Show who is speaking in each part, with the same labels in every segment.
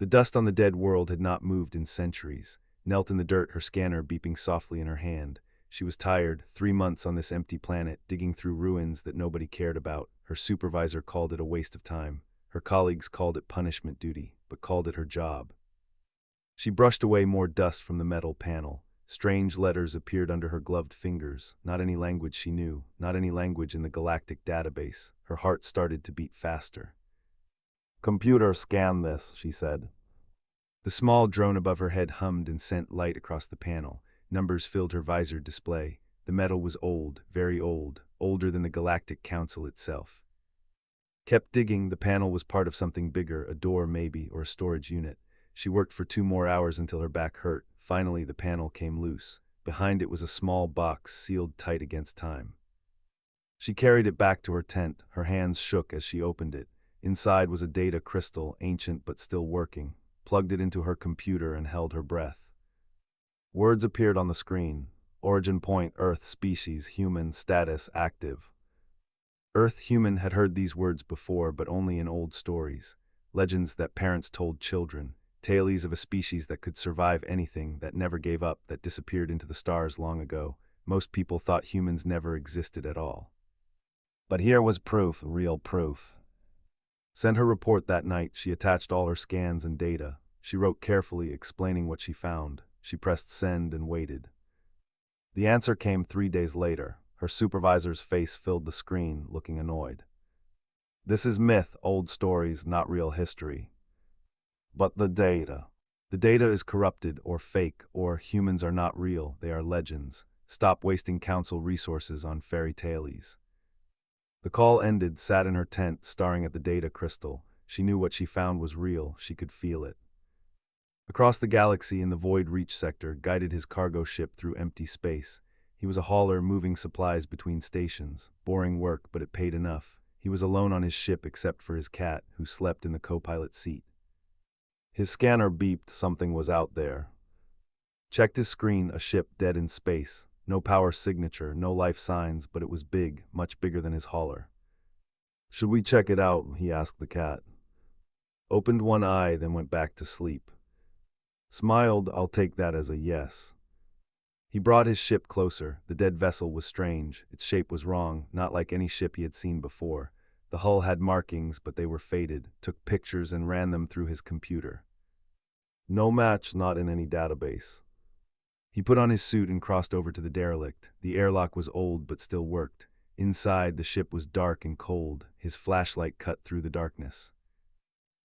Speaker 1: The dust on the dead world had not moved in centuries. Knelt in the dirt, her scanner beeping softly in her hand. She was tired, 3 months on this empty planet, digging through ruins that nobody cared about. Her supervisor called it a waste of time. Her colleagues called it punishment duty, but called it her job. She brushed away more dust from the metal panel. Strange letters appeared under her gloved fingers. Not any language she knew, not any language in the galactic database. Her heart started to beat faster. "Computer, scan this," she said. The small drone above her head hummed and sent light across the panel. Numbers filled her visor display. The metal was old, very old, older than the Galactic Council itself. Kept digging, the panel was part of something bigger, a door maybe, or a storage unit. She worked for 2 more hours until her back hurt. Finally, the panel came loose. Behind it was a small box sealed tight against time. She carried it back to her tent. Her hands shook as she opened it. Inside was a data crystal, ancient but still working. Plugged it into her computer and held her breath. Words appeared on the screen. Origin point, Earth, species, human, status, active. Earth human had heard these words before, but only in old stories. Legends that parents told children. Tales of a species that could survive anything, that never gave up, that disappeared into the stars long ago. Most people thought humans never existed at all. But here was proof, real proof. Sent her report that night. She attached all her scans and data. She wrote carefully, explaining what she found. She pressed send and waited. The answer came 3 days later. Her supervisor's face filled the screen, looking annoyed. "This is myth, old stories, not real history." "But the data." "The data is corrupted or fake, or humans are not real, they are legends. Stop wasting council resources on fairy tales." The call ended, sat in her tent, staring at the data crystal. She knew what she found was real, she could feel it. Across the galaxy in the Void Reach sector, guided his cargo ship through empty space. He was a hauler moving supplies between stations. Boring work, but it paid enough. He was alone on his ship except for his cat, who slept in the co-pilot seat. His scanner beeped, something was out there. Checked his screen, a ship dead in space. No power signature, no life signs, but it was big, much bigger than his hauler. "Should we check it out?" he asked the cat. Opened one eye, then went back to sleep. Smiled, "I'll take that as a yes." He brought his ship closer. The dead vessel was strange. Its shape was wrong, not like any ship he had seen before. The hull had markings, but they were faded. Took pictures and ran them through his computer. No match, not in any database. He put on his suit and crossed over to the derelict. The airlock was old but still worked. Inside, the ship was dark and cold. His flashlight cut through the darkness.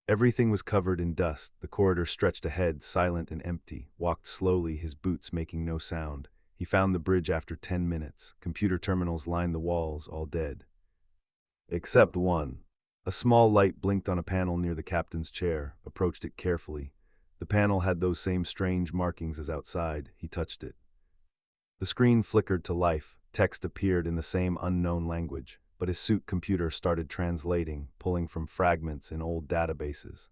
Speaker 1: Everything was covered in dust. The corridor stretched ahead, silent and empty. Walked slowly, his boots making no sound. He found the bridge after 10 minutes. Computer terminals lined the walls, all dead. Except one. A small light blinked on a panel near the captain's chair. Approached it carefully. The panel had those same strange markings as outside. He touched it. The screen flickered to life. Text appeared in the same unknown language, but his suit computer started translating, pulling from fragments in old databases.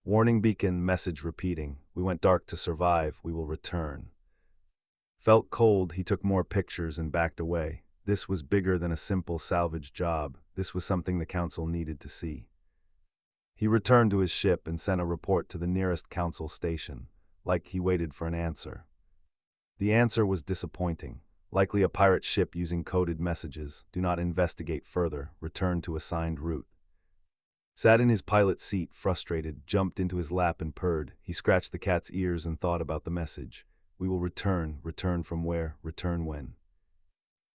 Speaker 1: Warning beacon, message repeating. "We went dark to survive. We will return." Felt cold. He took more pictures and backed away. This was bigger than a simple salvage job. This was something the council needed to see. He returned to his ship and sent a report to the nearest council station, like he waited for an answer. The answer was disappointing. Likely a pirate ship using coded messages. "Do not investigate further. Return to assigned route." Sat in his pilot's seat, frustrated, jumped into his lap and purred. He scratched the cat's ears and thought about the message. "We will return. Return from where? Return when?"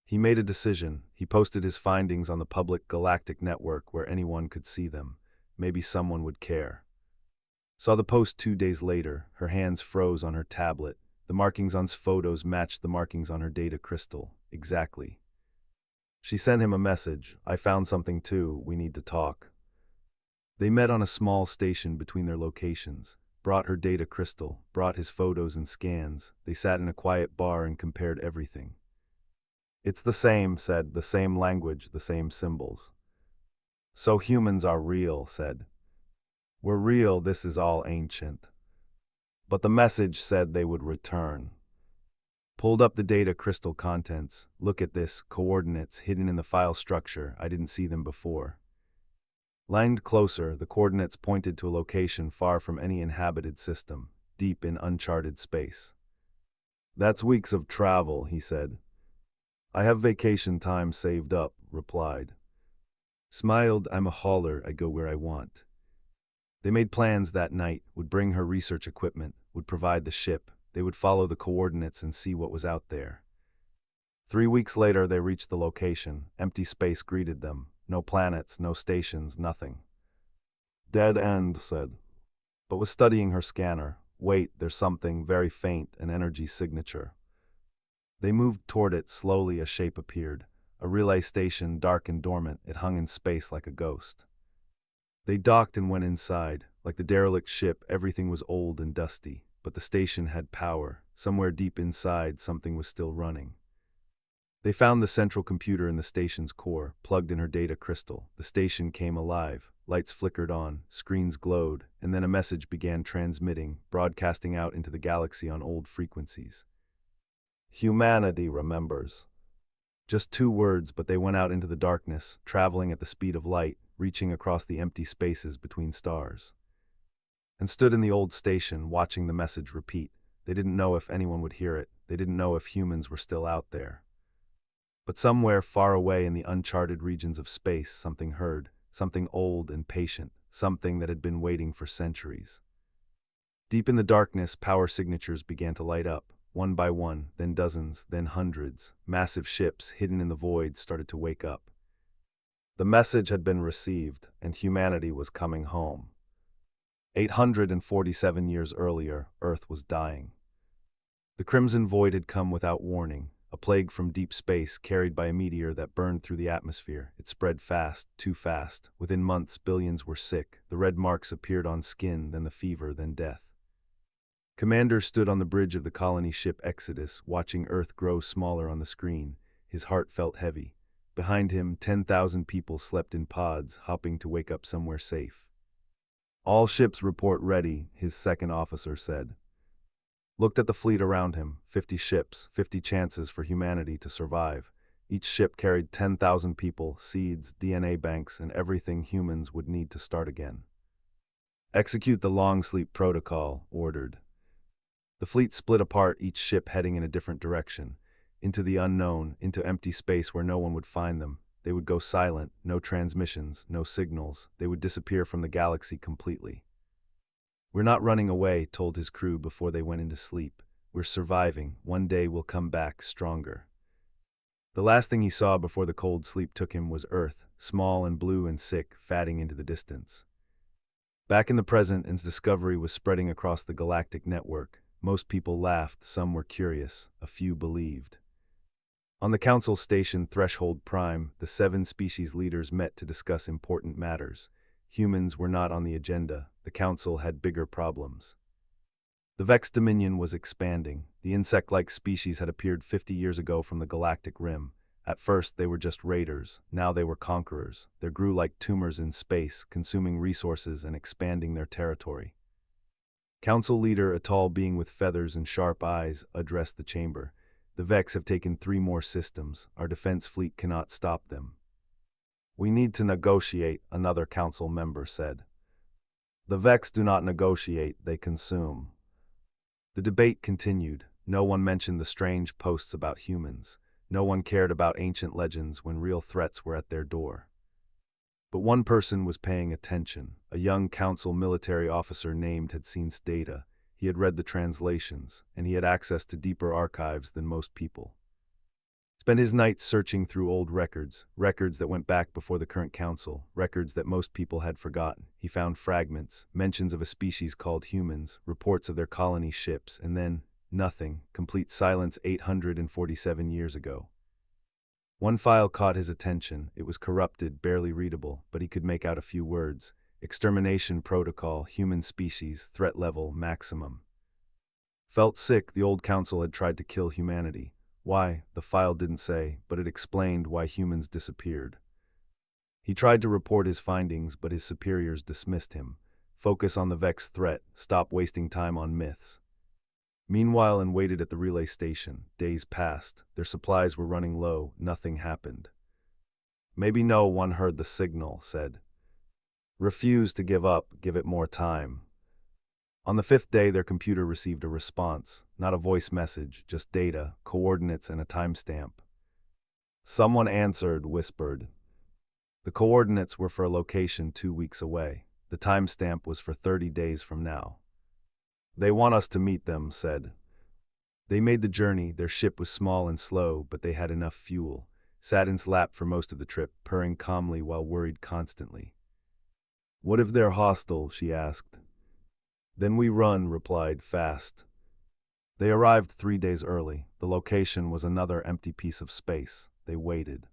Speaker 1: He made a decision. He posted his findings on the public galactic network where anyone could see them. Maybe someone would care. Saw the post 2 days later. Her hands froze on her tablet. The markings on photos matched the markings on her data crystal. Exactly. She sent him a message. "I found something too. We need to talk." They met on a small station between their locations. Brought her data crystal, brought his photos and scans. They sat in a quiet bar and compared everything. "It's the same," said, "the same language, the same symbols." "So humans are real," said. "We're real, this is all ancient." But the message said they would return. Pulled up the data crystal contents. "Look at this, coordinates hidden in the file structure. I didn't see them before." Lined closer, the coordinates pointed to a location far from any inhabited system, deep in uncharted space. "That's weeks of travel," he said. "I have vacation time saved up," replied. Smiled, "I'm a hauler, I go where I want." They made plans that night, would bring her research equipment, would provide the ship, they would follow the coordinates and see what was out there. 3 weeks later, they reached the location. Empty space greeted them. No planets, no stations, nothing. "Dead end," said, but was studying her scanner. "Wait, there's something, very faint, an energy signature." They moved toward it. Slowly a shape appeared. A relay station, dark and dormant, it hung in space like a ghost. They docked and went inside. Like the derelict ship, everything was old and dusty, but the station had power. Somewhere deep inside, something was still running. They found the central computer in the station's core, plugged in her data crystal. The station came alive. Lights flickered on, screens glowed, and then a message began transmitting, broadcasting out into the galaxy on old frequencies. "Humanity remembers." Just 2 words, but they went out into the darkness, traveling at the speed of light, reaching across the empty spaces between stars. And stood in the old station, watching the message repeat. They didn't know if anyone would hear it. They didn't know if humans were still out there. But somewhere far away in the uncharted regions of space, something heard, something old and patient, something that had been waiting for centuries. Deep in the darkness, power signatures began to light up, one by one, then dozens, then hundreds. Massive ships, hidden in the void, started to wake up. The message had been received, and humanity was coming home. 847 years earlier, Earth was dying. The Crimson Void had come without warning, a plague from deep space carried by a meteor that burned through the atmosphere. It spread fast, too fast. Within months, billions were sick. The red marks appeared on skin, then the fever, then death. Commander stood on the bridge of the colony ship Exodus, watching Earth grow smaller on the screen. His heart felt heavy. Behind him, 10,000 people slept in pods, hoping to wake up somewhere safe. "All ships report ready," his second officer said. Looked at the fleet around him, 50 ships, 50 chances for humanity to survive. Each ship carried 10,000 people, seeds, DNA banks, and everything humans would need to start again. "Execute the long sleep protocol," ordered. The fleet split apart, each ship heading in a different direction. Into the unknown, into empty space where no one would find them. They would go silent, no transmissions, no signals. They would disappear from the galaxy completely. "We're not running away," told his crew before they went into sleep. "We're surviving. One day we'll come back stronger." The last thing he saw before the cold sleep took him was Earth, small and blue and sick, fading into the distance. Back in the present, its discovery was spreading across the galactic network. Most people laughed, some were curious, a few believed. On the Council Station Threshold Prime, the 7 species leaders met to discuss important matters. Humans were not on the agenda. The Council had bigger problems. The Vex Dominion was expanding. The insect-like species had appeared 50 years ago from the galactic rim. At first, they were just raiders. Now they were conquerors. They grew like tumors in space, consuming resources and expanding their territory. Council leader, a tall being with feathers and sharp eyes, addressed the chamber. "The Vex have taken 3 more systems. Our defense fleet cannot stop them." "We need to negotiate," another council member said. "The Vex do not negotiate, they consume." The debate continued. No one mentioned the strange posts about humans. No one cared about ancient legends when real threats were at their door. But one person was paying attention. A young council military officer named had seen data. He had read the translations, and he had access to deeper archives than most people. Spent his nights searching through old records, records that went back before the current council, records that most people had forgotten. He found fragments, mentions of a species called humans, reports of their colony ships, and then nothing, complete silence 847 years ago. One file caught his attention. It was corrupted, barely readable, but he could make out a few words. "Extermination protocol, human species, threat level, maximum." Felt sick, the old council had tried to kill humanity. Why, the file didn't say, but it explained why humans disappeared. He tried to report his findings, but his superiors dismissed him. Focus on the Vex threat, stop wasting time on myths. Meanwhile, and waited at the relay station. Days passed. Their supplies were running low. Nothing happened. "Maybe no one heard the signal," said. refused to give up, give it more time. On the fifth day, their computer received a response, not a voice message, just data, coordinates, and a timestamp. Someone answered, whispered. The coordinates were for a location 2 weeks away. The timestamp was for 30 days from now. They want us to meet them, said. They made the journey. Their ship was small and slow, but they had enough fuel. Sat in lap for most of the trip, purring calmly while worried constantly. What if they're hostile? She asked. Then we run, replied, fast. They arrived 3 days early. The location was another empty piece of space. They waited.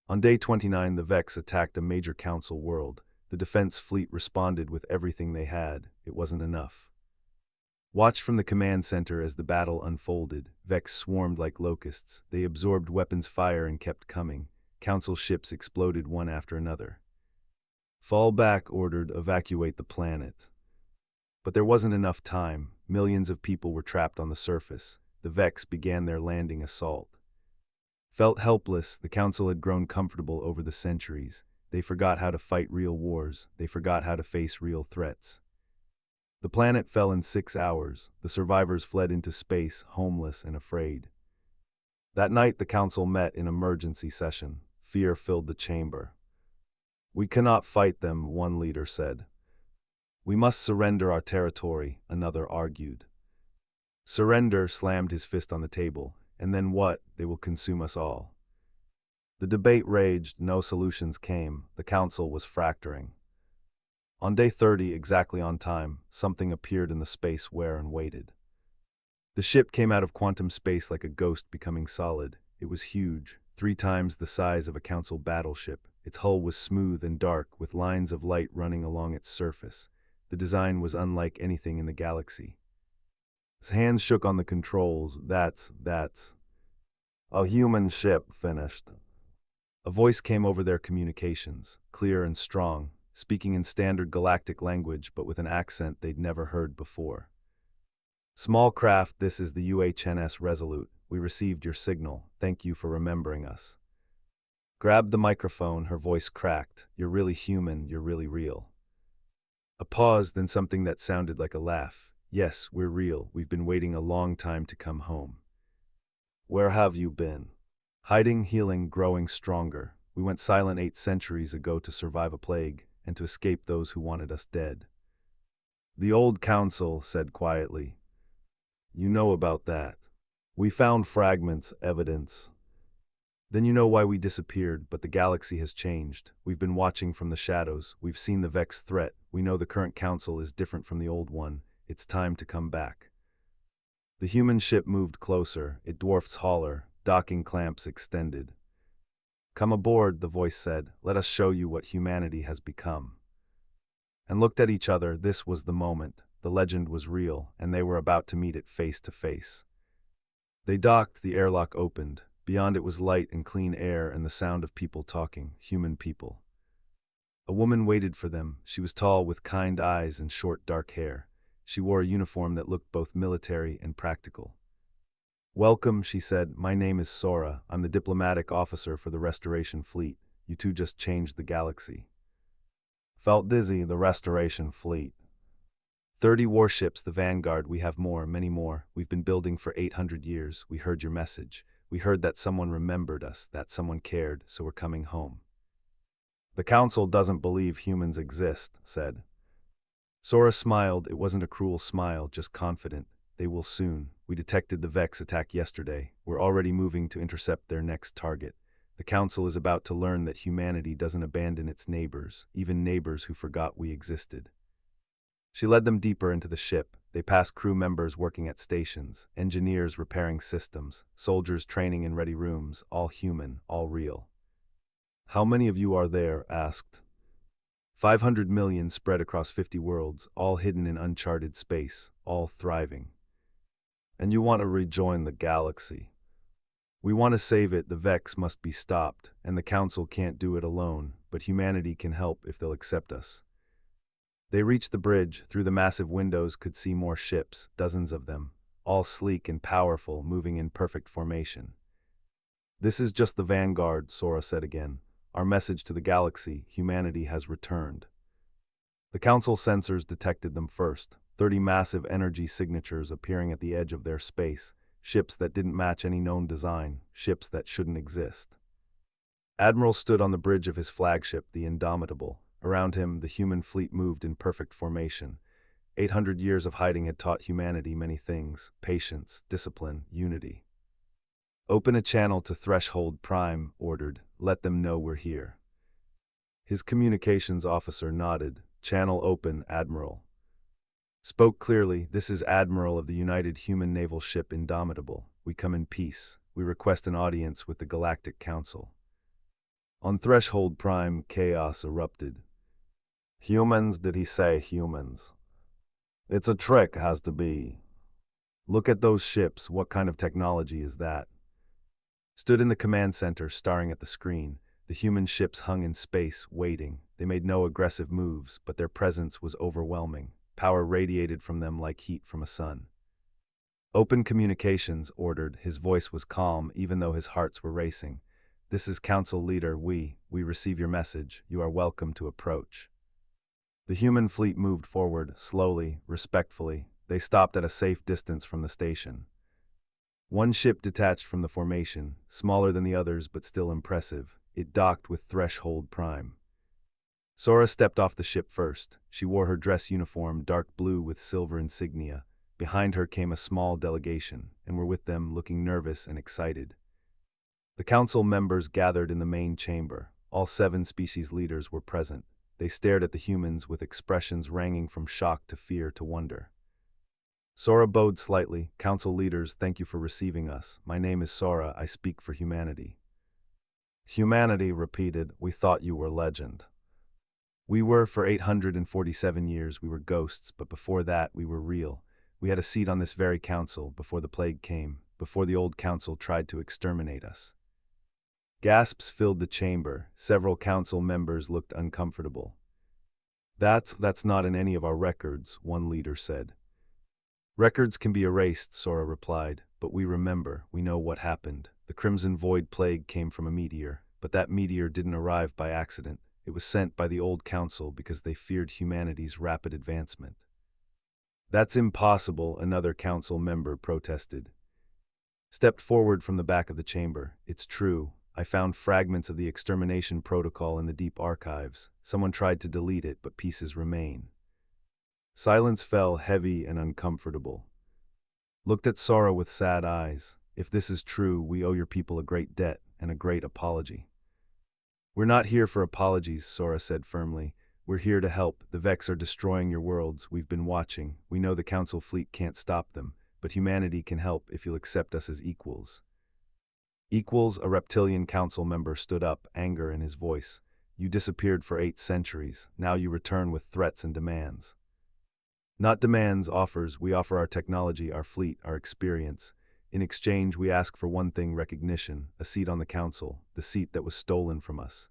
Speaker 1: On day 29, the Vex attacked a major council world. The defense fleet responded with everything they had. It wasn't enough. Watched from the command center as the battle unfolded. Vex swarmed like locusts. They absorbed weapons fire and kept coming. Council ships exploded one after another. Fall back, ordered, evacuate the planet. But there wasn't enough time. Millions of people were trapped on the surface. The Vex began their landing assault. Felt helpless, the council had grown comfortable over the centuries. They forgot how to fight real wars. They forgot how to face real threats. The planet fell in 6 hours. The survivors fled into space, homeless and afraid. That night, the council met in emergency session. Fear filled the chamber. We cannot fight them, one leader said. We must surrender our territory, another argued. Surrender, slammed his fist on the table. And then what? They will consume us all. The debate raged, no solutions came. The council was fracturing. On day 30, exactly on time, something appeared in the space where and waited. The ship came out of quantum space like a ghost becoming solid. It was huge, 3 times the size of a council battleship. Its hull was smooth and dark, with lines of light running along its surface. The design was unlike anything in the galaxy. His hands shook on the controls. That's a human ship, finished. A voice came over their communications, clear and strong, speaking in standard galactic language but with an accent they'd never heard before. Small craft, this is the UHNS Resolute. We received your signal. Thank you for remembering us. Grabbed the microphone, her voice cracked. You're really human, you're really real. A pause, then something that sounded like a laugh. Yes, we're real. We've been waiting a long time to come home. Where have you been? Hiding, healing, growing stronger. We went silent 8 centuries ago to survive a plague, and to escape those who wanted us dead. The old council said quietly. You know about that. We found fragments, evidence. Then you know why we disappeared, but the galaxy has changed. We've been watching from the shadows. We've seen the Vex threat. We know the current council is different from the old one. It's time to come back. The human ship moved closer. It dwarfs hauler. Docking clamps extended. Come aboard, the voice said. Let us show you what humanity has become. And looked at each other. This was the moment. The legend was real, and they were about to meet it face to face. They docked. The airlock opened. Beyond it was light and clean air and the sound of people talking, human people. A woman waited for them. She was tall with kind eyes and short dark hair. She wore a uniform that looked both military and practical. Welcome, she said. My name is Sora. I'm the diplomatic officer for the Restoration Fleet. You two just changed the galaxy. Felt dizzy, the Restoration Fleet. 30 warships, the Vanguard. We have more, many more. We've been building for 800 years. We heard your message. We heard that someone remembered us, that someone cared, so we're coming home. The council doesn't believe humans exist, said. Sora smiled. It wasn't a cruel smile, just confident. They will soon. We detected the Vex attack yesterday. We're already moving to intercept their next target. The council is about to learn that humanity doesn't abandon its neighbors, even neighbors who forgot we existed. She led them deeper into the ship. They passed crew members working at stations, engineers repairing systems, soldiers training in ready rooms, all human, all real. How many of you are there? Asked. 500 million spread across 50 worlds, all hidden in uncharted space, all thriving. And you want to rejoin the galaxy. We want to save it. The Vex must be stopped, and the council can't do it alone, but humanity can help if they'll accept us. They reached the bridge. Through the massive windows could see more ships, dozens of them, all sleek and powerful, moving in perfect formation. This is just the Vanguard, Sora said again. Our message to the galaxy, humanity has returned. The Council sensors detected them first, 30 massive energy signatures appearing at the edge of their space, ships that didn't match any known design, ships that shouldn't exist. Admiral stood on the bridge of his flagship, the Indomitable. Around him, the human fleet moved in perfect formation. 800 years of hiding had taught humanity many things: patience, discipline, unity. "Open a channel to Threshold Prime," ordered. "Let them know we're here." His communications officer nodded. "Channel open, Admiral." Spoke clearly. "This is Admiral of the United Human Naval Ship Indomitable. We come in peace. We request an audience with the Galactic Council." On Threshold Prime, chaos erupted. "Humans, did he say humans? It's a trick, has to be. Look at those ships, what kind of technology is that?" Stood in the command center, staring at the screen. The human ships hung in space, waiting. They made no aggressive moves, but their presence was overwhelming. Power radiated from them like heat from a sun. "Open communications," ordered. His voice was calm, even though his hearts were racing. "This is Council Leader. We receive your message. You are welcome to approach." The human fleet moved forward, slowly, respectfully. They stopped at a safe distance from the station. One ship detached from the formation, smaller than the others but still impressive. It docked with Threshold Prime. Sora stepped off the ship first. She wore her dress uniform, dark blue with silver insignia. Behind her came a small delegation, and were with them, looking nervous and excited. The council members gathered in the main chamber. All 7 species leaders were present. They stared at the humans with expressions ranging from shock to fear to wonder. Sora bowed slightly. "Council leaders, thank you for receiving us. My name is Sora. I speak for humanity." "Humanity," repeated. "We thought you were legend." "We were for 847 years. We were ghosts, but before that we were real. We had a seat on this very council before the plague came, before the old council tried to exterminate us." Gasps filled the chamber. Several council members looked uncomfortable. That's not in any of our records," one leader said. "Records can be erased," Sora replied, "but we remember. We know what happened. The Crimson Void Plague came from a meteor, but that meteor didn't arrive by accident. It was sent by the old council because they feared humanity's rapid advancement." "That's impossible," another council member protested. Stepped forward from the back of the chamber. "It's true. I found fragments of the extermination protocol in the deep archives. Someone tried to delete it, but pieces remain." Silence fell, heavy and uncomfortable. Looked at Sora with sad eyes. "If this is true, we owe your people a great debt and a great apology." "We're not here for apologies," Sora said firmly. "We're here to help. The Vex are destroying your worlds. We've been watching. We know the Council fleet can't stop them, but humanity can help if you'll accept us as equals." "Equals?" A reptilian council member stood up, anger in his voice. "You disappeared for 8 centuries. Now you return with threats and demands." "Not demands, offers. We offer our technology, our fleet, our experience. In exchange, we ask for one thing: recognition, a seat on the council, the seat that was stolen from us."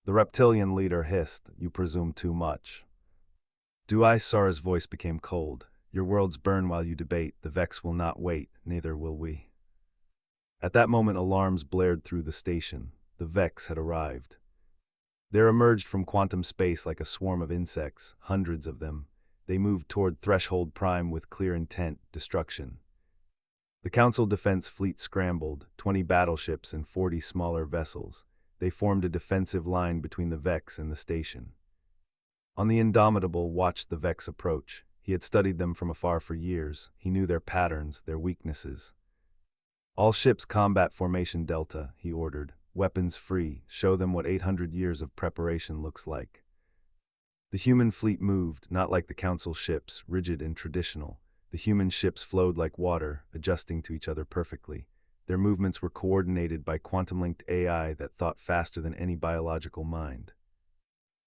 Speaker 1: The reptilian leader hissed, "You presume too much." "Do I?" Sora's voice became cold. "Your worlds burn while you debate. The Vex will not wait, neither will we." At that moment, alarms blared through the station. The Vex had arrived. There emerged from quantum space like a swarm of insects, hundreds of them. They moved toward Threshold Prime with clear intent: destruction. The Council Defense Fleet scrambled, 20 battleships and 40 smaller vessels. They formed a defensive line between the Vex and the station. On the Indomitable watched the Vex approach. He had studied them from afar for years. He knew their patterns, their weaknesses. "All ships combat formation Delta," he ordered. "Weapons free. Show them what 800 years of preparation looks like." The human fleet moved, not like the Council ships, rigid and traditional. The human ships flowed like water, adjusting to each other perfectly. Their movements were coordinated by quantum-linked AI that thought faster than any biological mind.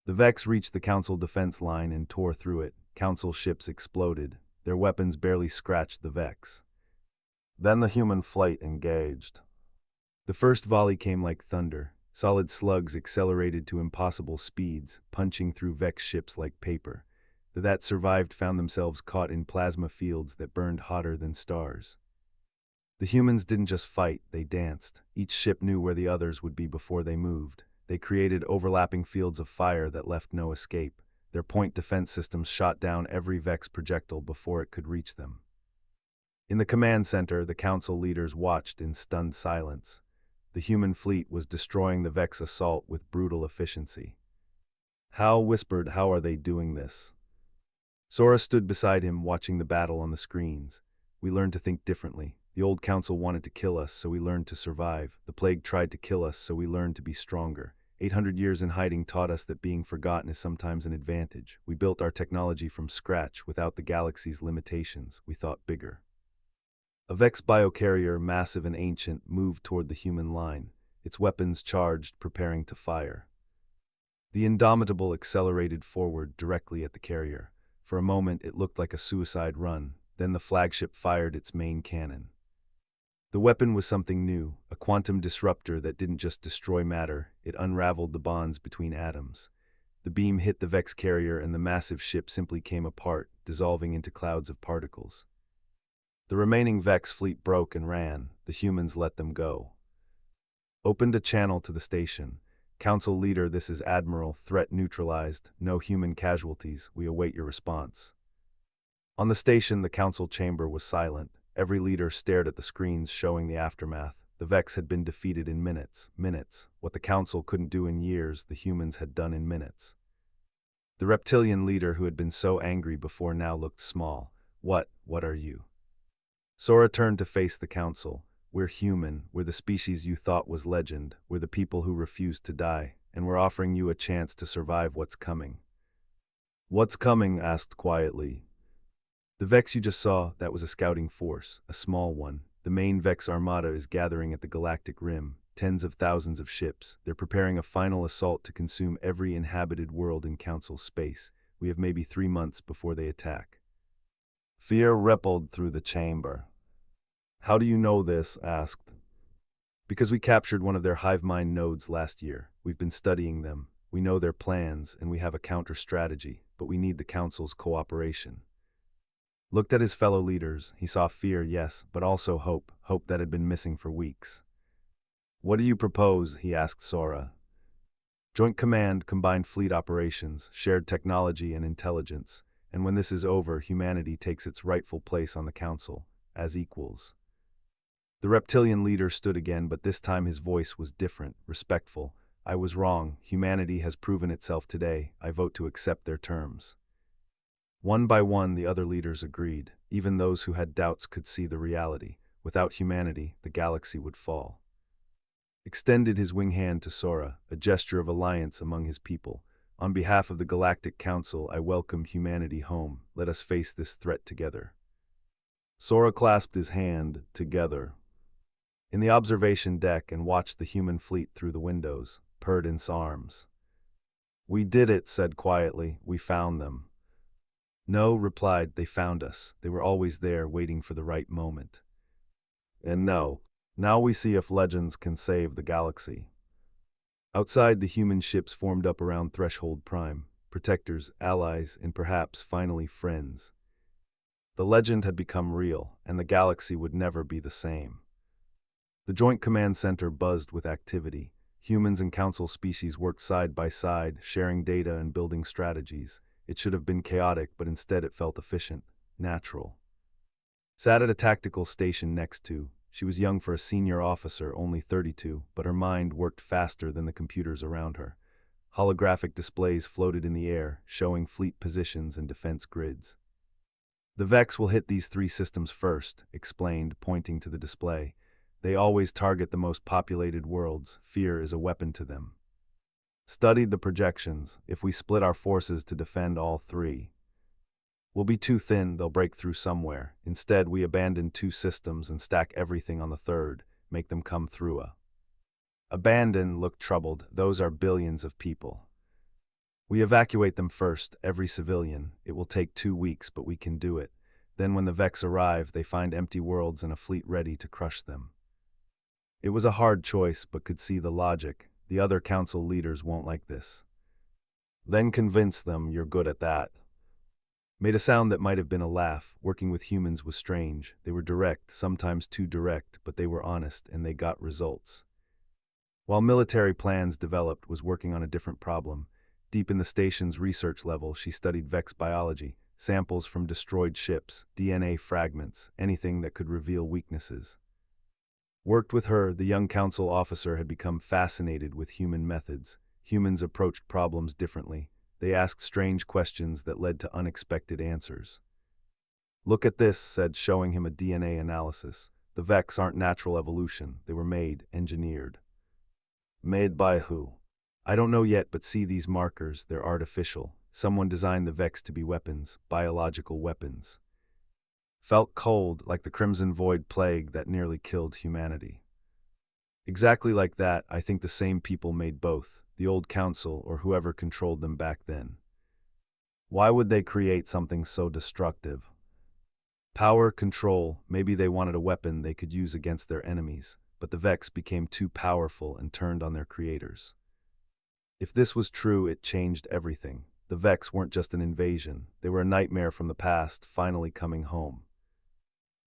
Speaker 1: The Vex reached the Council defense line and tore through it. Council ships exploded. Their weapons barely scratched the Vex. Then the human fleet engaged. The first volley came like thunder. Solid slugs accelerated to impossible speeds, punching through Vex ships like paper. The that survived found themselves caught in plasma fields that burned hotter than stars. The humans didn't just fight, they danced. Each ship knew where the others would be before they moved. They created overlapping fields of fire that left no escape. Their point defense systems shot down every Vex projectile before it could reach them. In the command center, the council leaders watched in stunned silence. The human fleet was destroying the Vex assault with brutal efficiency. Hal whispered, "How are they doing this?" Sora stood beside him, watching the battle on the screens. "We learned to think differently. The old council wanted to kill us, so we learned to survive. The plague tried to kill us, so we learned to be stronger. 800 years in hiding taught us that being forgotten is sometimes an advantage. We built our technology from scratch without the galaxy's limitations. We thought bigger." A Vex biocarrier, massive and ancient, moved toward the human line, its weapons charged, preparing to fire. The Indomitable accelerated forward directly at the carrier. For a moment, it looked like a suicide run. Then the flagship fired its main cannon. The weapon was something new, a quantum disruptor that didn't just destroy matter, it unraveled the bonds between atoms. The beam hit the Vex carrier and the massive ship simply came apart, dissolving into clouds of particles. The remaining Vex fleet broke and ran. The humans let them go. Opened a channel to the station. "Council leader, this is Admiral. Threat neutralized. No human casualties. We await your response." On the station, the council chamber was silent. Every leader stared at the screens showing the aftermath. The Vex had been defeated in minutes. Minutes. What the council couldn't do in years, the humans had done in minutes. The reptilian leader who had been so angry before now looked small. What are you?" Sora turned to face the council. "We're human. We're the species you thought was legend. We're the people who refused to die. And we're offering you a chance to survive what's coming." "What's coming?" asked quietly. "The Vex you just saw, that was a scouting force, a small one. The main Vex armada is gathering at the Galactic Rim. Tens of thousands of ships. They're preparing a final assault to consume every inhabited world in Council space. We have maybe 3 months before they attack." Fear rippled through the chamber. "How do you know this?" asked. "Because we captured one of their hive mind nodes last year. We've been studying them. We know their plans, and we have a counter-strategy, but we need the Council's cooperation." Looked at his fellow leaders. He saw fear, yes, but also hope that had been missing for weeks. "What do you propose?" he asked Sora. "Joint command, combined fleet operations, shared technology and intelligence, and when this is over, humanity takes its rightful place on the Council, as equals." The reptilian leader stood again, but this time his voice was different, respectful. "I was wrong. Humanity has proven itself today. I vote to accept their terms." One by one, the other leaders agreed. Even those who had doubts could see the reality. Without humanity, the galaxy would fall. Extended his wing hand to Sora, a gesture of alliance among his people. "On behalf of the Galactic Council, I welcome humanity home. Let us face this threat together." Sora clasped his hand, "Together." In the observation deck and watched the human fleet through the windows, purred in arms. "We did it," said quietly. "We found them." "No," replied, "they found us. They were always there, waiting for the right moment." "And now we see if legends can save the galaxy." Outside, the human ships formed up around Threshold Prime, protectors, allies, and perhaps, finally, friends. The legend had become real, and the galaxy would never be the same. The Joint Command Center buzzed with activity. Humans and Council species worked side by side, sharing data and building strategies. It should have been chaotic, but instead it felt efficient, natural. Sat at a tactical station next to. She was young for a senior officer, only 32, but her mind worked faster than the computers around her. Holographic displays floated in the air, showing fleet positions and defense grids. "The Vex will hit these 3 systems first," explained, pointing to the display. "They always target the most populated worlds. Fear is a weapon to them." Studied the projections. "If we split our forces to defend all 3, we'll be too thin, they'll break through somewhere. Instead, we abandon 2 systems and stack everything on the 3rd, make them come through a." Abandon looked troubled. "Those are billions of people. We evacuate them first, every civilian. It will take 2 weeks, but we can do it. Then when the Vex arrive, they find empty worlds and a fleet ready to crush them." It was a hard choice, but could see the logic. The other council leaders won't like this. "Then convince them you're good at that." Made a sound that might have been a laugh. Working with humans was strange. They were direct, sometimes too direct, but they were honest, and they got results. While military plans developed, was working on a different problem. Deep in the station's research level, she studied Vex biology, samples from destroyed ships, DNA fragments, anything that could reveal weaknesses. Worked with her, the young council officer had become fascinated with human methods. Humans approached problems differently. They asked strange questions that led to unexpected answers. "Look at this," said, showing him a DNA analysis. "The Vex aren't natural evolution. They were made, engineered." "Made by who?" "I don't know yet, but see these markers, they're artificial. Someone designed the Vex to be weapons, biological weapons." Felt cold, like the Crimson Void plague that nearly killed humanity. Exactly like that. I think the same people made both, the old council or whoever controlled them back then. Why would they create something so destructive? Power, control, maybe they wanted a weapon they could use against their enemies, but the Vex became too powerful and turned on their creators. If this was true, it changed everything. The Vex weren't just an invasion, they were a nightmare from the past, finally coming home.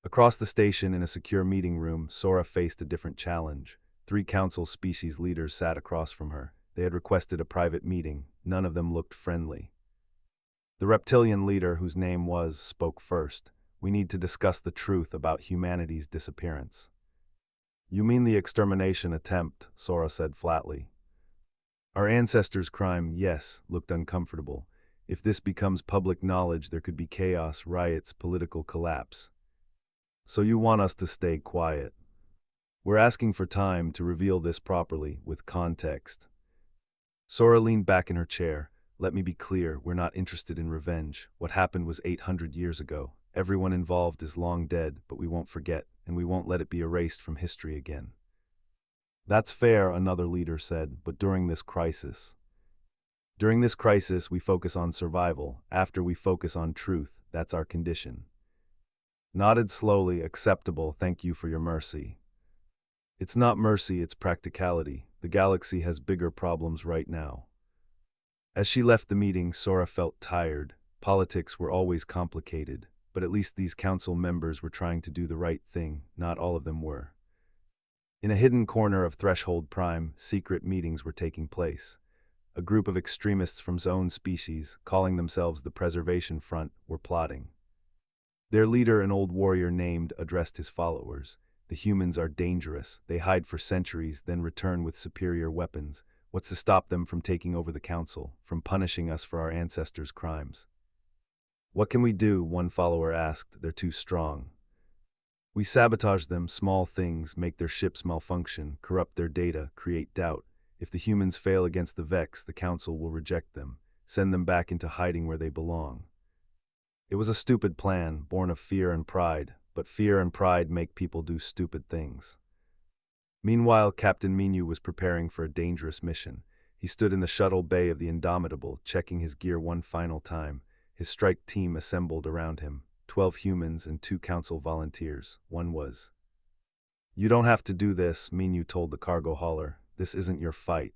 Speaker 1: Across the station, in a secure meeting room, Sora faced a different challenge. 3 council species leaders sat across from her. They had requested a private meeting. None of them looked friendly. The reptilian leader, whose name was, spoke first. "We need to discuss the truth about humanity's disappearance." "You mean the extermination attempt," Sora said flatly. "Our ancestors' crime, yes," looked uncomfortable. "If this becomes public knowledge, there could be chaos, riots, political collapse. So you want us to stay quiet?" "We're asking for time to reveal this properly, with context." Sora leaned back in her chair. "Let me be clear, we're not interested in revenge. What happened was 800 years ago. Everyone involved is long dead, but we won't forget, and we won't let it be erased from history again." "That's fair," another leader said, "but during this crisis. During this crisis, we focus on survival. After we focus on truth, that's our condition." Nodded slowly. "Acceptable, thank you for your mercy." "It's not mercy, it's practicality. The galaxy has bigger problems right now." As she left the meeting, Sora felt tired. Politics were always complicated, but at least these council members were trying to do the right thing. Not all of them were. In a hidden corner of Threshold Prime, secret meetings were taking place. A group of extremists from Zone species, calling themselves the Preservation Front, were plotting. Their leader, an old warrior named, addressed his followers. "The humans are dangerous. They hide for centuries, then return with superior weapons. What's to stop them from taking over the council, from punishing us for our ancestors' crimes?" "What can we do?" one follower asked. "They're too strong." "We sabotage them, small things, make their ships malfunction, corrupt their data, create doubt. If the humans fail against the Vex, the council will reject them, send them back into hiding where they belong." It was a stupid plan, born of fear and pride, but fear and pride make people do stupid things. Meanwhile, Captain Minu was preparing for a dangerous mission. He stood in the shuttle bay of the Indomitable, checking his gear one final time. His strike team assembled around him, 12 humans and 2 council volunteers. One was. "You don't have to do this," Minu told the cargo hauler. "This isn't your fight."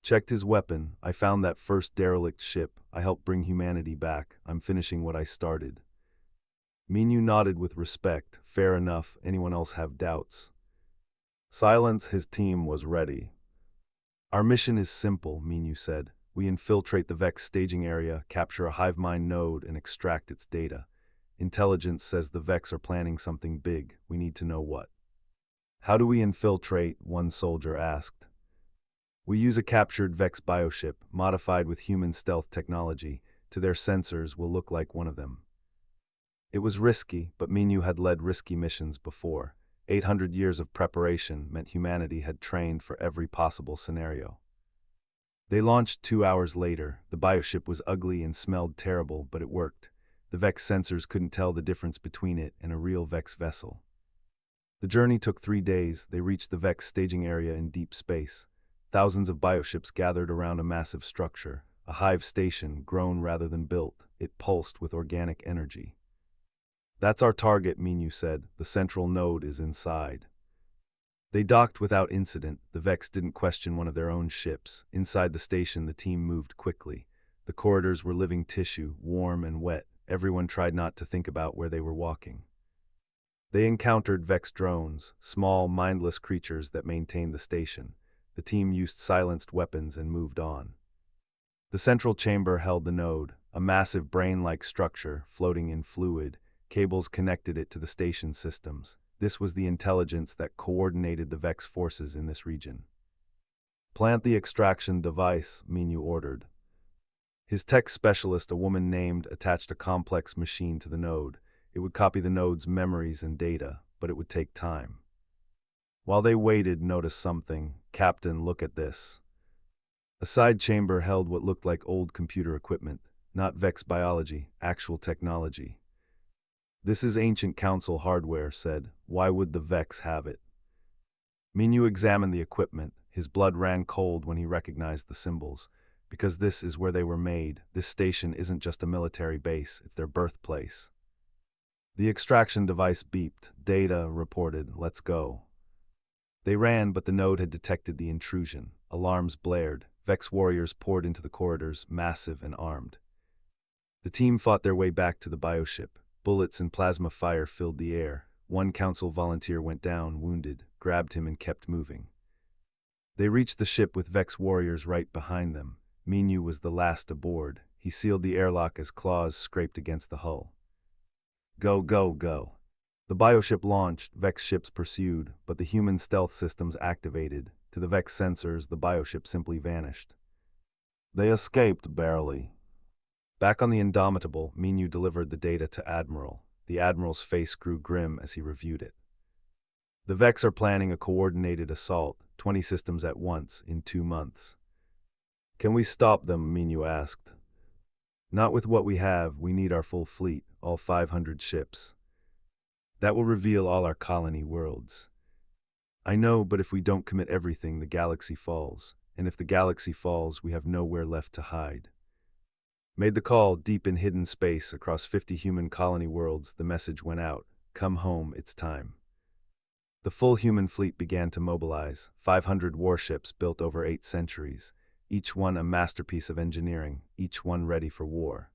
Speaker 1: Checked his weapon. "I found that first derelict ship. I helped bring humanity back. I'm finishing what I started." Minu nodded with respect. "Fair enough. Anyone else have doubts?" Silence. His team was ready. "Our mission is simple," Minu said. "We infiltrate the Vex staging area, capture a hive mind node, and extract its data. Intelligence says the Vex are planning something big. We need to know what." "How do we infiltrate?" one soldier asked. "We use a captured Vex bioship, modified with human stealth technology. To their sensors, we'll look like one of them." It was risky, but Minu had led risky missions before. 800 years of preparation meant humanity had trained for every possible scenario. They launched 2 hours later. The bioship was ugly and smelled terrible, but it worked. The Vex sensors couldn't tell the difference between it and a real Vex vessel. The journey took 3 days. They reached the Vex staging area in deep space. Thousands of bioships gathered around a massive structure, a hive station grown rather than built. It pulsed with organic energy. "That's our target," Minu said. "The central node is inside." They docked without incident. The Vex didn't question one of their own ships. Inside the station, the team moved quickly. The corridors were living tissue, warm and wet. Everyone tried not to think about where they were walking. They encountered Vex drones, small, mindless creatures that maintained the station. The team used silenced weapons and moved on. The central chamber held the node, a massive brain-like structure floating in fluid. Cables connected it to the station systems. This was the intelligence that coordinated the Vex forces in this region. Plant the extraction device, Minu ordered. His tech specialist, a woman named, attached a complex machine to the node. It would copy the node's memories and data, but it would take time. While they waited, noticed something. Captain, look at this. A side chamber held what looked like old computer equipment, not Vex biology, actual technology. This is ancient council hardware, said. Why would the Vex have it? Minu examined the equipment. His blood ran cold when he recognized the symbols. Because this is where they were made. This station isn't just a military base, it's their birthplace. The extraction device beeped. Data reported, let's go. They ran, but the node had detected the intrusion. Alarms blared. Vex warriors poured into the corridors, massive and armed. The team fought their way back to the bioship. Bullets and plasma fire filled the air. One council volunteer went down, wounded, grabbed him and kept moving. They reached the ship with Vex warriors right behind them. Minu was the last aboard. He sealed the airlock as claws scraped against the hull. Go, go, go. The bioship launched, Vex ships pursued, but the human stealth systems activated. To the Vex sensors, the bioship simply vanished. They escaped barely. Back on the Indomitable, Minu delivered the data to Admiral. The Admiral's face grew grim as he reviewed it. The Vex are planning a coordinated assault, 20 systems at once, in 2 months. Can we stop them? Minu asked. Not with what we have. We need our full fleet, all 500 ships. That will reveal all our colony worlds. I know, but if we don't commit everything, the galaxy falls. And if the galaxy falls, we have nowhere left to hide. Made the call deep in hidden space across 50 human colony worlds, the message went out. Come home, it's time. The full human fleet began to mobilize, 500 warships built over 8 centuries, each one a masterpiece of engineering, each one ready for war.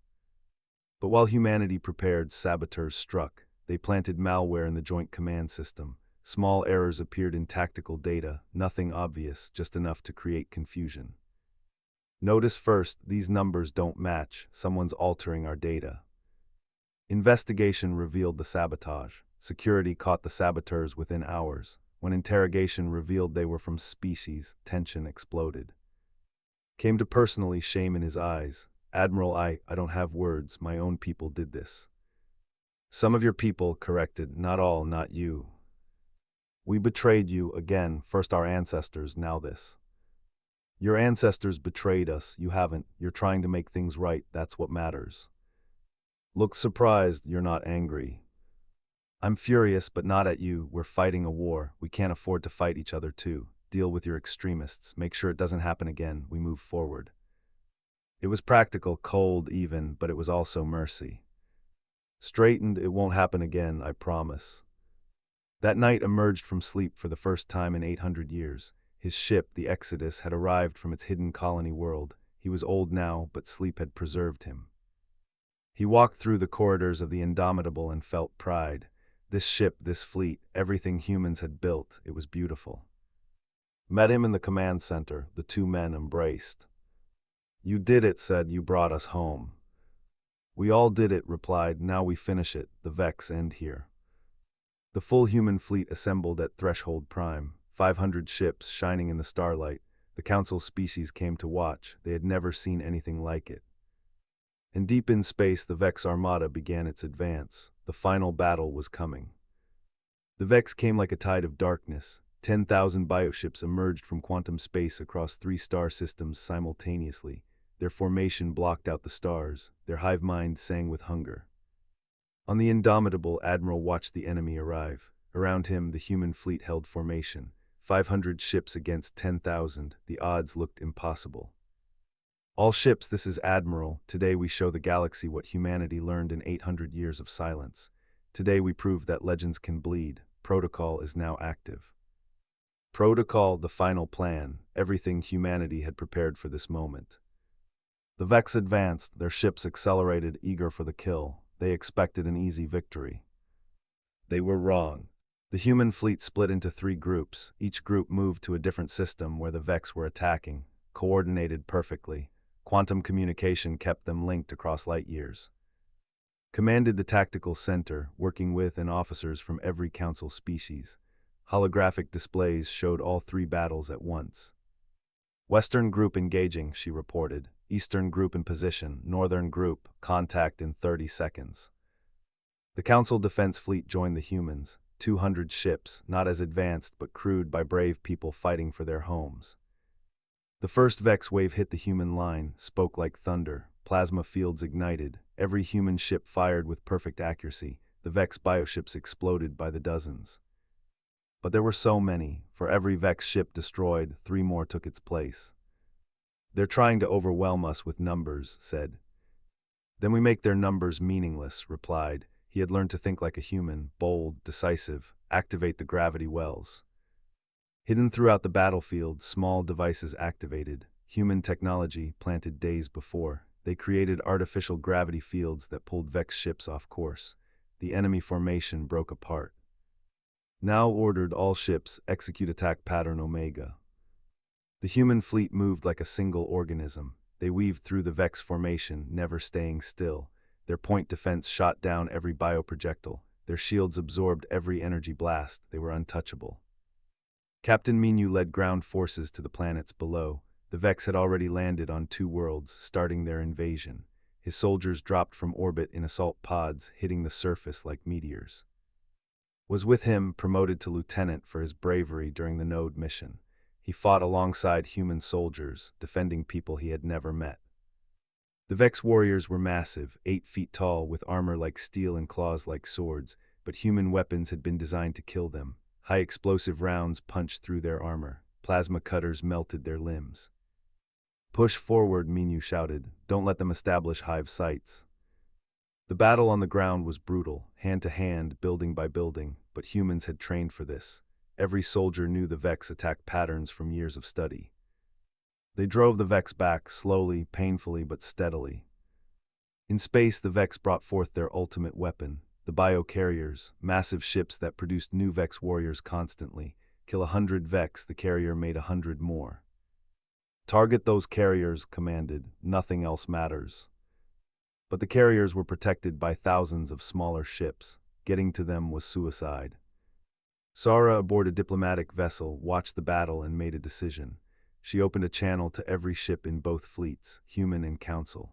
Speaker 1: But while humanity prepared, saboteurs struck. They planted malware in the Joint Command System. Small errors appeared in tactical data, nothing obvious, just enough to create confusion. Notice first, these numbers don't match. Someone's altering our data. Investigation revealed the sabotage. Security caught the saboteurs within hours. When interrogation revealed they were from species, tension exploded. Came to personally, shame in his eyes. Admiral, I don't have words. My own people did this. Some of your people, corrected. Not all, not you. We betrayed you again, first our ancestors, now this. Your ancestors betrayed us, you haven't. You're trying to make things right, that's what matters. Look surprised, you're not angry. I'm furious, but not at you. We're fighting a war. We can't afford to fight each other too. Deal with your extremists. Make sure it doesn't happen again. We move forward. It was practical, cold even, but it was also mercy. Straightened, it won't happen again, I promise. That night emerged from sleep for the first time in 800 years. His ship, the Exodus, had arrived from its hidden colony world. He was old now, but sleep had preserved him. He walked through the corridors of the Indomitable and felt pride. This ship, this fleet, everything humans had built, it was beautiful. Met him in the command center. The two men embraced. You did it, said. You brought us home. We all did it, replied. Now we finish it. The Vex end here. The full human fleet assembled at Threshold Prime. 500 ships shining in the starlight. The Council species came to watch. They had never seen anything like it. And deep in space, the Vex Armada began its advance. The final battle was coming. The Vex came like a tide of darkness. 10,000 bioships emerged from quantum space across 3 star systems simultaneously. Their formation blocked out the stars. Their hive mind sang with hunger. On the Indomitable, Admiral watched the enemy arrive. Around him, the human fleet held formation. 500 ships against 10,000. The odds looked impossible. All ships, this is Admiral. Today we show the galaxy what humanity learned in 800 years of silence. Today we prove that legends can bleed. Protocol is now active. Protocol, the final plan, everything humanity had prepared for this moment. The Vex advanced, their ships accelerated, eager for the kill. They expected an easy victory. They were wrong. The human fleet split into 3 groups. Each group moved to a different system where the Vex were attacking, coordinated perfectly. Quantum communication kept them linked across light years. Commanded the tactical center, working with and officers from every council species. Holographic displays showed all three battles at once. Western group engaging, she reported. Eastern group in position. Northern group, contact in 30 seconds. The Council Defense Fleet joined the humans. 200 ships, not as advanced but crewed by brave people fighting for their homes. The first Vex wave hit the human line, spoke like thunder. Plasma fields ignited. Every human ship fired with perfect accuracy. The Vex bioships exploded by the dozens. But there were so many. For every Vex ship destroyed, 3 more took its place. They're trying to overwhelm us with numbers, said. Then we make their numbers meaningless, replied. He had learned to think like a human, bold, decisive, activate the gravity wells. Hidden throughout the battlefield, small devices activated. Human technology planted days before. They created artificial gravity fields that pulled Vex ships off course. The enemy formation broke apart. Now ordered all ships execute attack pattern Omega. The human fleet moved like a single organism. They weaved through the Vex formation, never staying still. Their point defense shot down every bioprojectile. Their shields absorbed every energy blast. They were untouchable. Captain Minu led ground forces to the planets below. The Vex had already landed on 2 worlds, starting their invasion. His soldiers dropped from orbit in assault pods, hitting the surface like meteors. Was with him, promoted to lieutenant for his bravery during the Node mission. He fought alongside human soldiers, defending people he had never met. The Vex warriors were massive, 8 feet tall, with armor like steel and claws like swords, but human weapons had been designed to kill them. High explosive rounds punched through their armor. Plasma cutters melted their limbs. Push forward, Minu shouted. Don't let them establish hive sites. The battle on the ground was brutal, hand to hand, building by building, but humans had trained for this. Every soldier knew the Vex attack patterns from years of study. They drove the Vex back, slowly, painfully, but steadily. In space, the Vex brought forth their ultimate weapon, the biocarriers, massive ships that produced new Vex warriors constantly. Kill 100 Vex, the carrier made 100 more. Target those carriers, commanded. Nothing else matters. But the carriers were protected by thousands of smaller ships. Getting to them was suicide. Sara, aboard a diplomatic vessel, watched the battle and made a decision. She opened a channel to every ship in both fleets, human and council.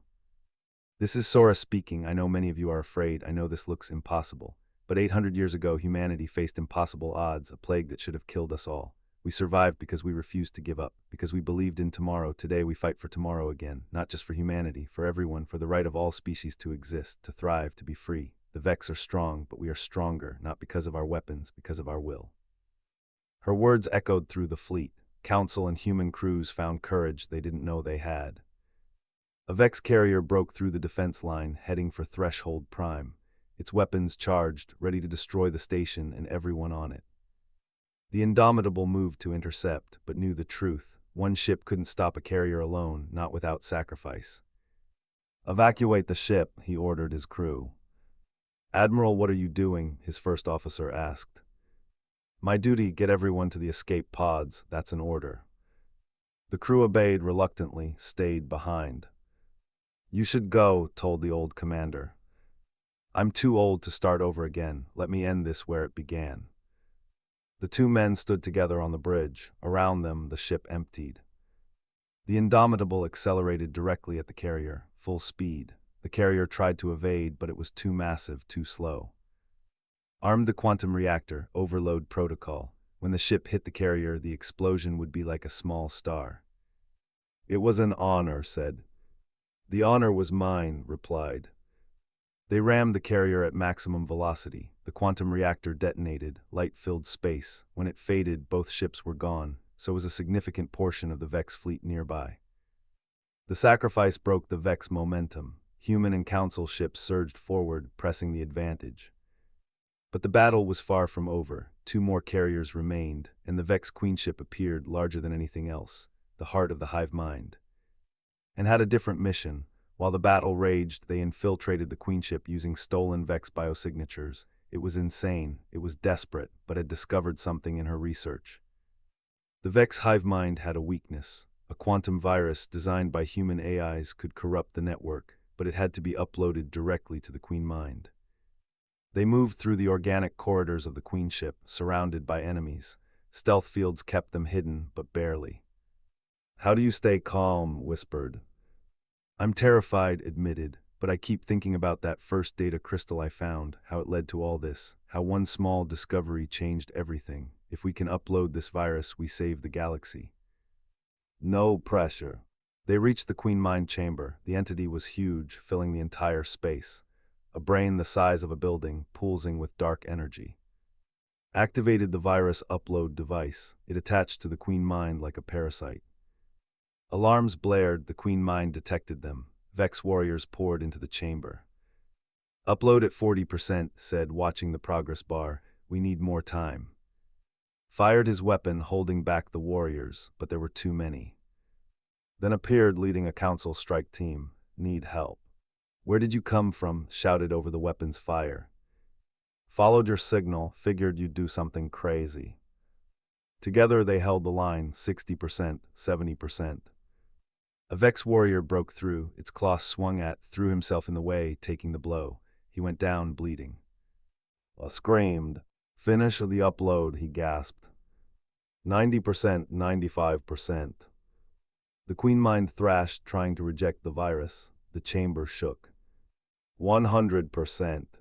Speaker 1: This is Sora speaking. I know many of you are afraid. I know this looks impossible. But 800 years ago, humanity faced impossible odds, a plague that should have killed us all. We survived because we refused to give up, because we believed in tomorrow. Today we fight for tomorrow again, not just for humanity, for everyone, for the right of all species to exist, to thrive, to be free. The Vex are strong, but we are stronger, not because of our weapons, because of our will. Her words echoed through the fleet. Council and human crews found courage they didn't know they had. A Vex carrier broke through the defense line, heading for Threshold Prime. Its weapons charged, ready to destroy the station and everyone on it. The Indomitable moved to intercept, but knew the truth. One ship couldn't stop a carrier alone, not without sacrifice. Evacuate the ship, he ordered his crew. Admiral, what are you doing? His first officer asked. My duty, get everyone to the escape pods, that's an order. The crew obeyed reluctantly, stayed behind. You should go, told the old commander. I'm too old to start over again. Let me end this where it began. The 2 men stood together on the bridge. Around them, the ship emptied. The Indomitable accelerated directly at the carrier, full speed. The carrier tried to evade, but it was too massive, too slow. Armed the quantum reactor, overload protocol. When the ship hit the carrier, the explosion would be like a small star. It was an honor, said. The honor was mine, replied. They rammed the carrier at maximum velocity. The quantum reactor detonated, light filled space. When it faded, both ships were gone. So was a significant portion of the Vex fleet nearby. The sacrifice broke the Vex momentum. Human and council ships surged forward, pressing the advantage. But the battle was far from over. 2 more carriers remained, and the Vex queenship appeared, larger than anything else, the heart of the hive mind. And had a different mission. While the battle raged, they infiltrated the queenship using stolen Vex biosignatures. It was insane, it was desperate, but had discovered something in her research. The Vex hive mind had a weakness. A quantum virus designed by human AIs could corrupt the network, but it had to be uploaded directly to the Queen Mind. They moved through the organic corridors of the Queen ship, surrounded by enemies. Stealth fields kept them hidden, but barely. "How do you stay calm?" whispered. "I'm terrified," admitted, "but I keep thinking about that first data crystal I found, how it led to all this, how one small discovery changed everything. If we can upload this virus, we save the galaxy." "No pressure." They reached the Queen Mind chamber. The entity was huge, filling the entire space. A brain the size of a building, pulsing with dark energy. Activated the virus upload device. It attached to the Queen Mind like a parasite. Alarms blared. The Queen Mind detected them. Vex warriors poured into the chamber. "Upload at 40%, said, watching the progress bar. "We need more time." Fired his weapon, holding back the warriors, but there were too many. Then appeared leading a council strike team. "Need help." "Where did you come from?" shouted over the weapon's fire. "Followed your signal, figured you'd do something crazy." Together they held the line, 60%, 70%. A Vex warrior broke through, its claw swung at, threw himself in the way, taking the blow. He went down, bleeding. I screamed. "Finish the upload," he gasped. 90%, 95%. The Queen Mind thrashed, trying to reject the virus. The chamber shook. 100%.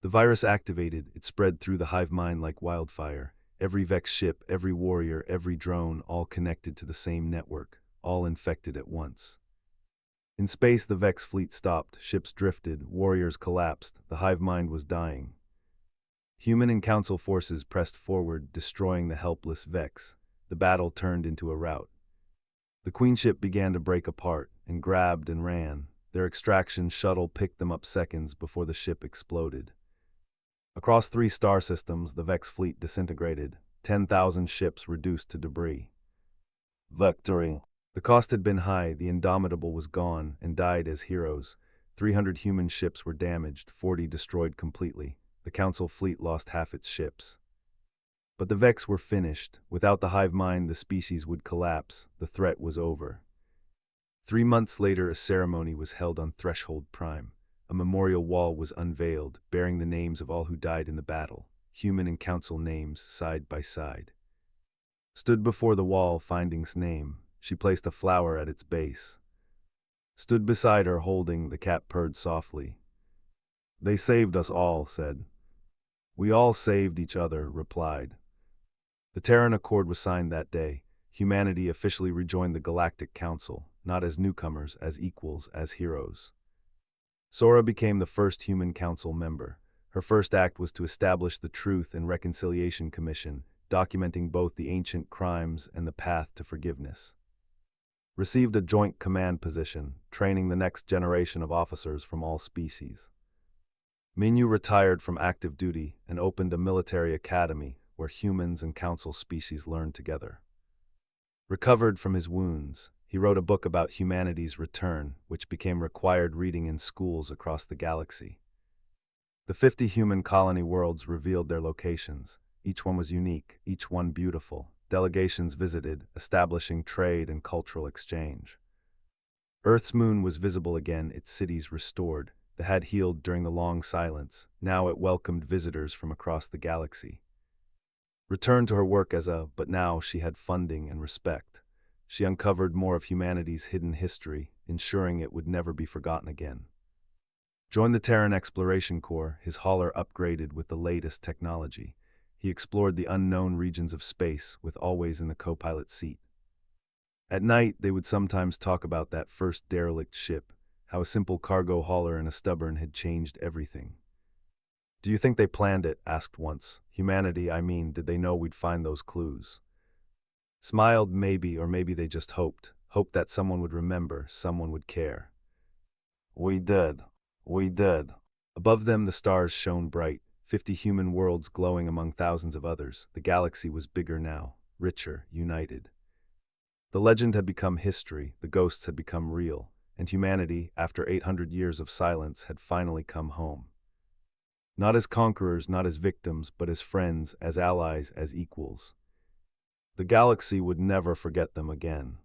Speaker 1: The virus activated. It spread through the hive mind like wildfire. Every Vex ship, every warrior, every drone, all connected to the same network, all infected at once. In space, the Vex fleet stopped, ships drifted, warriors collapsed, the hive mind was dying. Human and council forces pressed forward, destroying the helpless Vex. The battle turned into a rout. The Queen ship began to break apart, and grabbed and ran. Their extraction shuttle picked them up seconds before the ship exploded. Across 3 star systems, the Vex fleet disintegrated, 10,000 ships reduced to debris. Victory. The cost had been high. The Indomitable was gone and died as heroes. 300 human ships were damaged, 40 destroyed completely. The Council fleet lost half its ships. But the Vex were finished. Without the hive mind, the species would collapse. The threat was over. 3 months later, a ceremony was held on Threshold Prime. A memorial wall was unveiled, bearing the names of all who died in the battle, human and council names side by side. Stood before the wall, Finding's name. She placed a flower at its base. Stood beside her, holding, the cat purred softly. "They saved us all," said. "We all saved each other," replied. The Terran Accord was signed that day. Humanity officially rejoined the Galactic Council, not as newcomers, as equals, as heroes. Sora became the first human council member. Her first act was to establish the Truth and Reconciliation Commission, documenting both the ancient crimes and the path to forgiveness. Received a joint command position, training the next generation of officers from all species. Minyu retired from active duty and opened a military academy where humans and council species learned together. Recovered from his wounds, he wrote a book about humanity's return, which became required reading in schools across the galaxy. The 50 human colony worlds revealed their locations. Each one was unique, each one beautiful. Delegations visited, establishing trade and cultural exchange. Earth's moon was visible again, its cities restored. The had healed during the long silence. Now it welcomed visitors from across the galaxy. Returned to her work but now she had funding and respect. She uncovered more of humanity's hidden history, ensuring it would never be forgotten again. Joined the Terran Exploration Corps, his hauler upgraded with the latest technology. He explored the unknown regions of space, with always in the co-pilot seat. At night, they would sometimes talk about that first derelict ship, how a simple cargo hauler and a stubborn had changed everything. "Do you think they planned it?" asked once. "Humanity, I mean, did they know we'd find those clues?" Smiled, maybe, or maybe they just hoped that someone would remember, someone would care. "We did. We did." Above them the stars shone bright, 50 human worlds glowing among thousands of others. The galaxy was bigger now, richer, united. The legend had become history, the ghosts had become real, and humanity, after 800 years of silence, had finally come home. Not as conquerors, not as victims, but as friends, as allies, as equals. The galaxy would never forget them again.